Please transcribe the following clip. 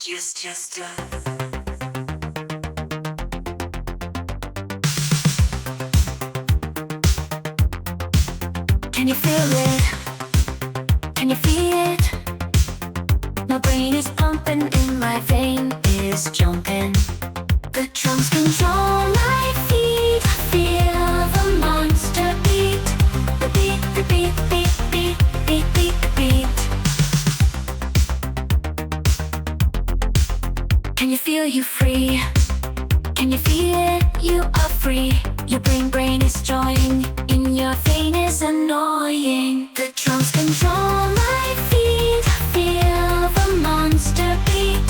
Just Can you feel it? Can you feel it? My brain is pumping and my vein is jumping. The drums control my feet. I feel the monster beat. The beat, the beat, beat, beat, beat, beat, the beat. Can you feel you free? Can you feel it? You are free. Your brain is joining. In your vein is annoying. The drums control my feet. I feel the monster beat.